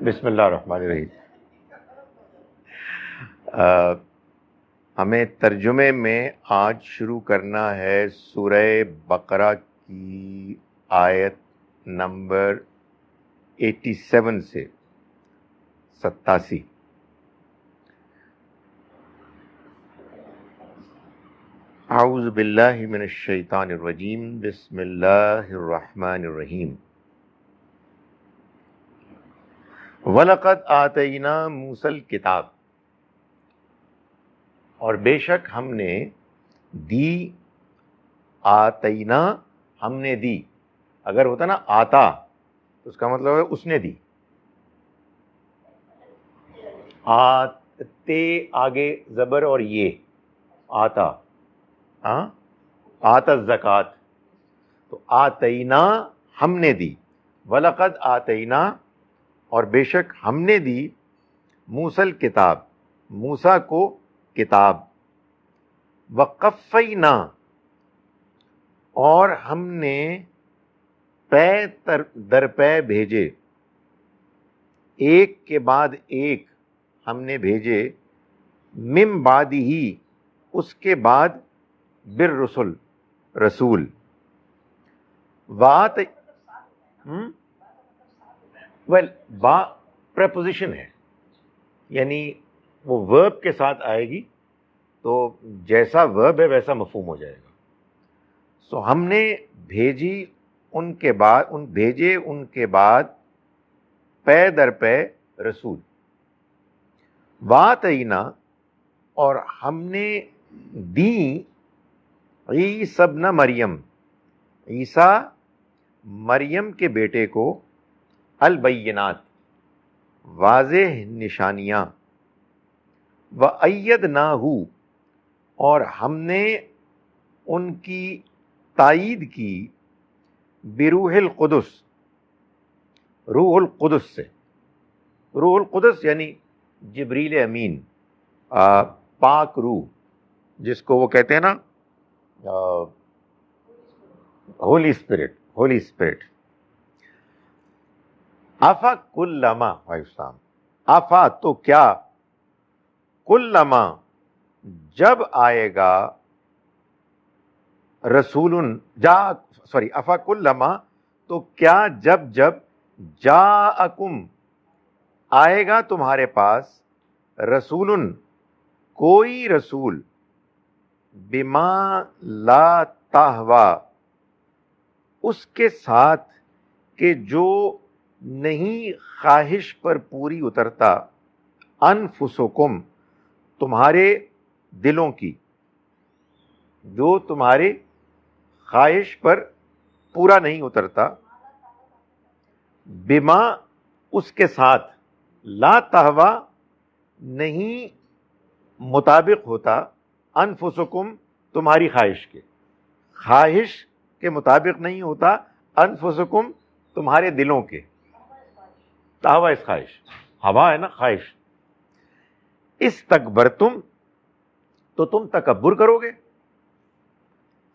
بسم اللہ الرحمن الرحیم. ہمیں ترجمے میں آج شروع کرنا ہے سورہ بقرہ کی آیت نمبر 87 سے 87. اعوذ باللہ من الشیطان الرجیم. بسم اللہ الرحمن الرحیم. وَلَقَدْ آتَيْنَا مُوسَى الْكِتَابَ، اور بے شک ہم نے دی. آتینا ہم نے دی. اگر ہوتا نا آتا تو اس کا مطلب ہے اس نے دی. آتے آگے زبر اور یہ آتا. ہاں آتا الزکات، تو آتینا ہم نے دی. وَلَقَدْ آتَيْنَا اور بے شک ہم نے دی موسیٰ الکتاب، موسیٰ کو کتاب. وقفینا اور ہم نے پے در پے بھیجے، ایک کے بعد ایک ہم نے بھیجے. من بعد ہی اس کے بعد بالرسل رسول. وات ویل با پریپوزیشن ہے، یعنی وہ ورب کے ساتھ آئے گی تو جیسا ورب ہے ویسا مفہوم ہو جائے گا. سو ہم نے بھیجی ان کے بعد، بھیجے ان کے بعد پے در پے رسول. واتینا اور ہم نے دی عیسی ابن مریم، عیسیٰ مریم کے بیٹے کو، البینات واضح نشانیاں. وَأَيَّدْنَاهُ اور ہم نے ان کی تائید کی، بروح القدس، روح القدس سے. روح القدس یعنی جبریل امین، پاک روح، جس کو وہ کہتے ہیں نا ہولی اسپرٹ، ہولی اسپرٹ. افا کلما، السلام، افا تو کیا، کلما جب آئے گا، رسول افا کلما تو کیا جب جاءکم آئے گا تمہارے پاس، رسول کوئی رسول، بما لا تہوا اس کے ساتھ کہ جو نہیں خواہش پر پوری اترتا، انفسکم تمہارے دلوں کی، جو تمہارے خواہش پر پورا نہیں اترتا. بما اس کے ساتھ، لا تہوا نہیں مطابق ہوتا، انفسکم تمہاری خواہش کے، خواہش کے مطابق نہیں ہوتا، انفسکم تمہارے دلوں کے. تہوا اس خواہش، ہوا ہے نا خواہش. استکبرتم تو تم تکبر کرو گے.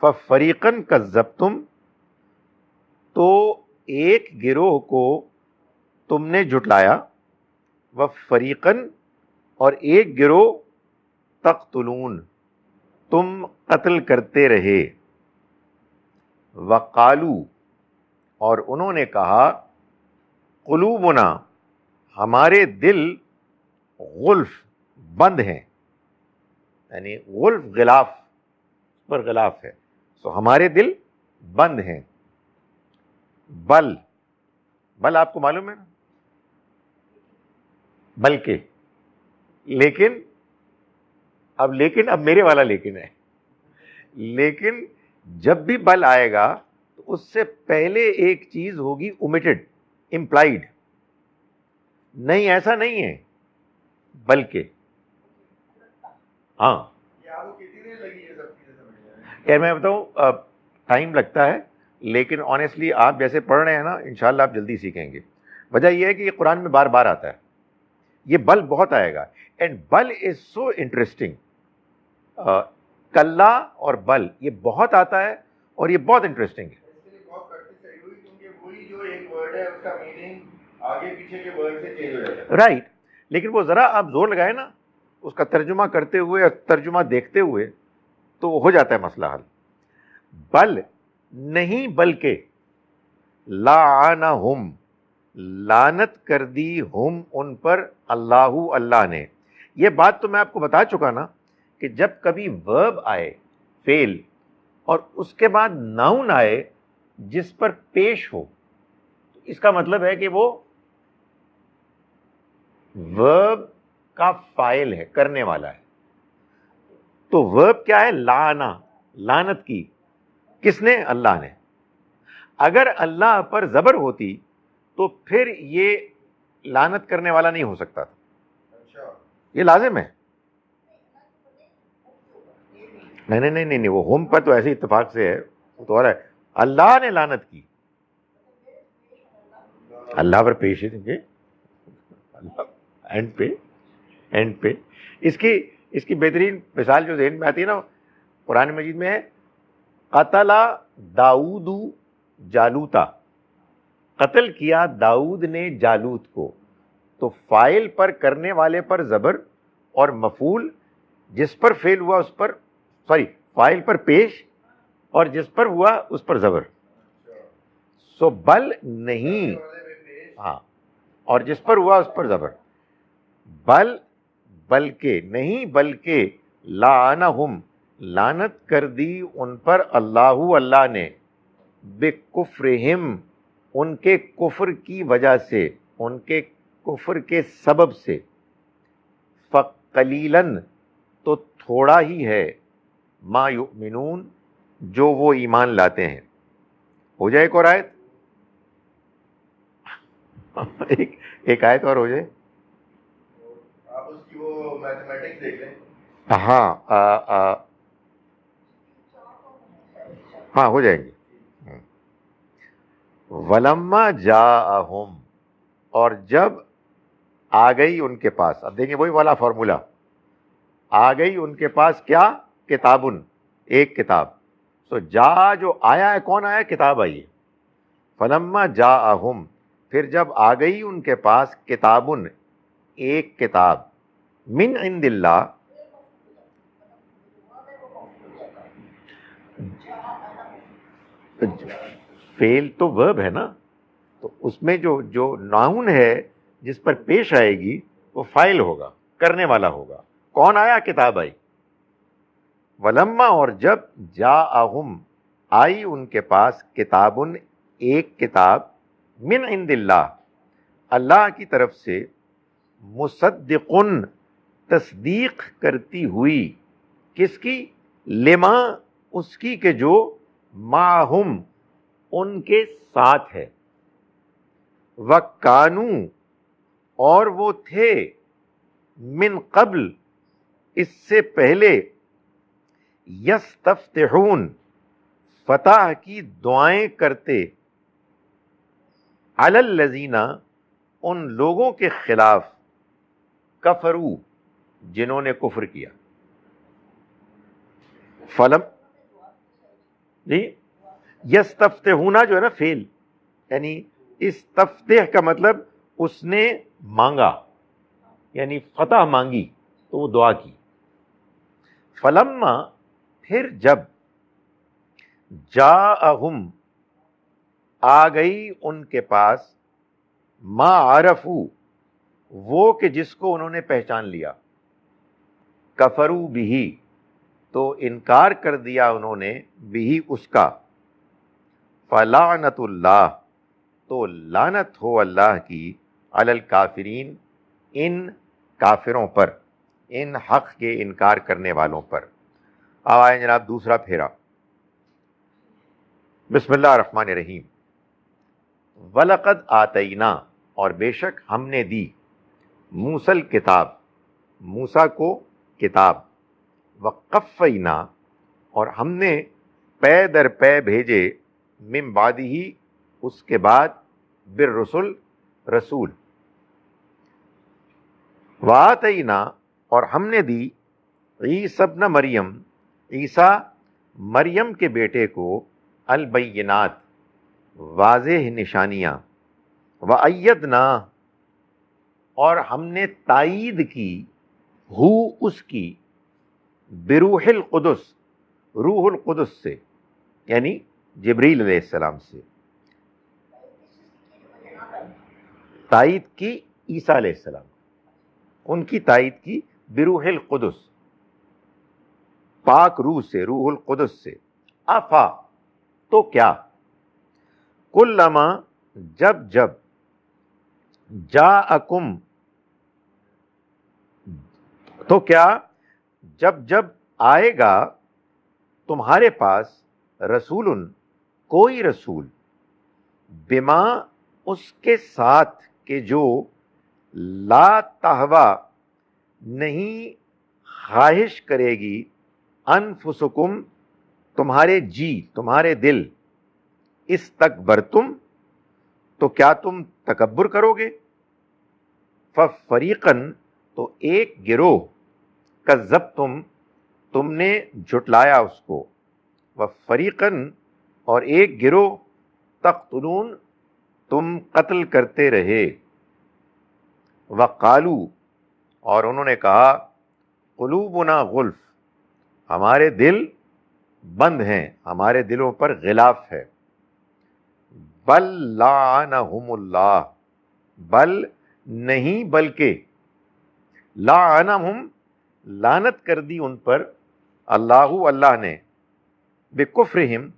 ففریقاً کذبتم تو ایک گروہ کو تم نے جھٹلایا. وفریقاً اور ایک گروہ تقتلون تم قتل کرتے رہے. وقالو اور انہوں نے کہا، قلوبنا ہمارے دل، غلف بند ہیں، یعنی غلف غلاف پر غلاف ہے، سو ہمارے دل بند ہیں. بل آپ کو معلوم ہے نا، بلکہ، لیکن اب میرے والا لیکن ہے. لیکن جب بھی بل آئے گا تو اس سے پہلے ایک چیز ہوگی اومیٹڈ، امپلائڈ. نہیں ایسا نہیں ہے، بلکہ. ہاں یار میں بتاؤں ٹائم لگتا ہے، لیکن آنیسٹلی آپ جیسے پڑھ رہے ہیں نا انشاءاللہ آپ جلدی سیکھیں گے. وجہ یہ ہے کہ یہ قرآن میں بار بار آتا ہے. یہ بل بہت آئے گا، and bill is so interesting. کلا اور بل یہ بہت آتا ہے اور یہ بہت انٹرسٹنگ ہے. آگے پیچھے کے ورڈ سے چینج ہو جاتا ہے. رائٹ. لیکن وہ ذرا آپ زور لگائے نا اس کا ترجمہ کرتے ہوئے اور ترجمہ دیکھتے ہوئے تو ہو جاتا ہے مسئلہ حل. بل نہیں بلکہ لعنہم لعنت کر دی ہم ان پر اللہ نے. یہ بات تو میں آپ کو بتا چکا نا کہ جب کبھی ورب آئے فعل اور اس کے بعد ناؤن آئے جس پر پیش ہو تو اس کا مطلب ہے کہ وہ ورب کا فاعل ہے, کرنے والا ہے. تو ورب کیا ہے؟ لانا, لعنت کی. کس نے؟ اللہ نے. اگر اللہ پر زبر ہوتی تو پھر یہ لعنت کرنے والا نہیں ہو سکتا تھا. یہ لازم ہے. نہیں, وہ ہم پر تو ایسے اتفاق سے ہے, وہ تو ہے اللہ نے لعنت کی. اللہ پر پیش ہے دیکھیے اینڈ پہ اس کی بہترین مثال جو ذہن میں آتی ہے نا قرآن مجید میں ہے, قتل داؤد جالوتا, قتل کیا داؤد نے جالوت کو. تو فاعل پر, کرنے والے پر زبر, اور مفعول جس پر فعل ہوا اس پر, فاعل پر پیش اور جس پر ہوا اس پر زبر. سو بل نہیں, ہاں, اور جس پر ہوا اس پر زبر. بل بلکہ نہیں بلکہ لعنہم لعنت کر دی ان پر اللہ نے بکفرہم ان کے کفر کی وجہ سے, ان کے کفر کے سبب سے. فقلیلاً تو تھوڑا ہی ہے, ما یؤمنون جو وہ ایمان لاتے ہیں. ہو جائے ایک اور آیت, ایک آیت اور ہو جائے. آپ اس کی وہ میتھمیٹکس دیکھ لیں. ہاں ہو جائیں گے. ولما جاءہم اور جب آ گئی ان کے پاس, اب دیکھیں وہی والا فارمولا, آ گئی ان کے پاس کیا؟ کتابن, ایک کتاب. سو جا جو آیا ہے, کون آیا؟ کتاب آئی ہے. فلما جاءہم پھر جب آ گئی ان کے پاس کتابن ایک کتاب, من عند اللہ, فعل تو ورب ہے نا, تو اس میں جو ناؤن ہے جس پر پیش آئے گی وہ فاعل ہوگا, کرنے والا ہوگا. کون آیا؟ کتاب آئی. ولما اور جب جاءہم آئی ان کے پاس کتابن ایک کتاب, من عند اللہ اللہ کی طرف سے, مصدقن تصدیق کرتی ہوئی, کس کی؟ لما اس کی کہ جو معہم ان کے ساتھ ہے. وَكَانُوا اور وہ تھے, من قبل اس سے پہلے, یستفتحون فتح کی دعائیں کرتے, علی الذین ان لوگوں کے خلاف, کفروا جنہوں نے کفر کیا. فلم جی یستفتحون جو ہے نا فعل, یعنی استفتح کا مطلب اس نے مانگا, یعنی فتح مانگی تو وہ دعا کی. فلما پھر جب, جاءہم آ گئی ان کے پاس, ما عرفو وہ کہ جس کو انہوں نے پہچان لیا, کفروا بہ تو انکار کر دیا انہوں نے, بہ اس کا. فلعنت اللہ تو لعنت ہو اللہ کی, علی الکافرین ان کافروں پر, ان حق کے انکار کرنے والوں پر. اب آئیں جناب دوسرا پھیرا. بسم اللہ الرحمن الرحیم. وَلَقَدْ آتَيْنَا اور بے شک ہم نے دی, موسیٰ کتاب موسیٰ کو کتاب, وَقَفَّيْنَا اور ہم نے پے در پے بھیجے, من بعدہ اس کے بعد, بالرسل رسول. وَآتَيْنَا اور ہم نے دی, عیسی ابن مریم عیسیٰ مریم کے بیٹے کو, البینات واضح نشانیاں, وَأَيَّدْنَا، اور ہم نے تائید کی، ہو اس کی، بروح القدس، روح القدس سے، یعنی جبریل علیہ السلام سے، تائید کی عیسیٰ علیہ السلام، ان کی تائید کی بروح القدس، پاک روح سے، روح القدس سے، افا، تو کیا، کلما، جب جب، جاءکم، تو کیا جب جب آئے گا تمہارے پاس، رسول، کوئی رسول، بما، اس کے ساتھ کہ جو، لا تہوا، نہیں خواہش کرے گی، انفسکم، تمہارے جی، تمہارے دل، استکبرتم، تو کیا تم تکبر کرو گے، ففریقاً، تو ایک گروہ، کذبتم، تم نے جھٹلایا اس کو، وفریقاً، اور ایک گروہ، تقتلون، تم قتل کرتے رہے، وقالو، اور انہوں نے کہا، قلوبنا غلف، ہمارے دل بند ہیں، ہمارے دلوں پر غلاف ہے، بل لعنہم اللہ، بل نہیں بلکہ، لعنہم، لعنت کر دی ان پر، اللہ نے، بکفرہم،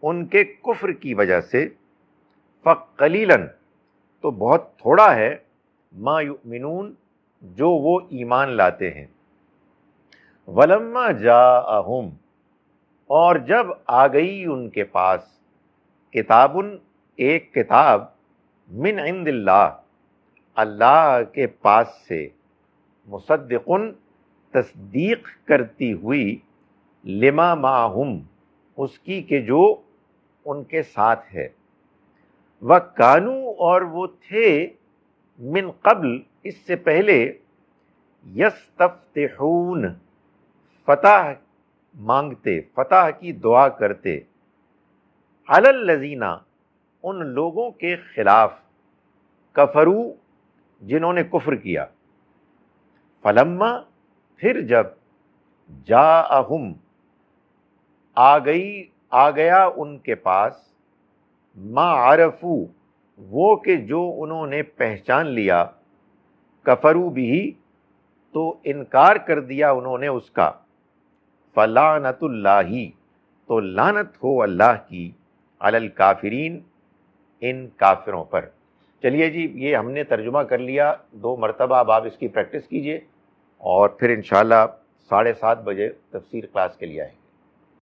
ان کے کفر کی وجہ سے، فقلیلاً، تو بہت تھوڑا ہے، ما یؤمنون، جو وہ ایمان لاتے ہیں، ولما جاءہم، اور جب آ گئی ان کے پاس، کتابن، ایک کتاب، من عند اللہ، اللہ کے پاس سے، مصدقن، تصدیق کرتی ہوئی، لما معہم، اس کی کہ جو ان کے ساتھ ہے، وَكَانُوا، اور وہ تھے، من قبل، اس سے پہلے، یستفتحون، فتح مانگتے، فتح کی دعا کرتے، علی الذین، ان لوگوں کے خلاف، کفروا، جنہوں نے کفر کیا، فلما، پھر جب، جاءہم، آ گیا ان کے پاس، ما عرفو، وہ کہ جو انہوں نے پہچان لیا، کفروا بھی، تو انکار کر دیا انہوں نے اس کا، فلعنت اللہ، تو لعنت ہو اللہ کی، علی الکافرین، ان کافروں پر۔ چلیے جی، یہ ہم نے ترجمہ کر لیا 2 مرتبہ، اب آپ اس کی پریکٹس کیجئے، اور پھر انشاءاللہ 7:30 بجے تفسیر کلاس کے لیے آئیں گے۔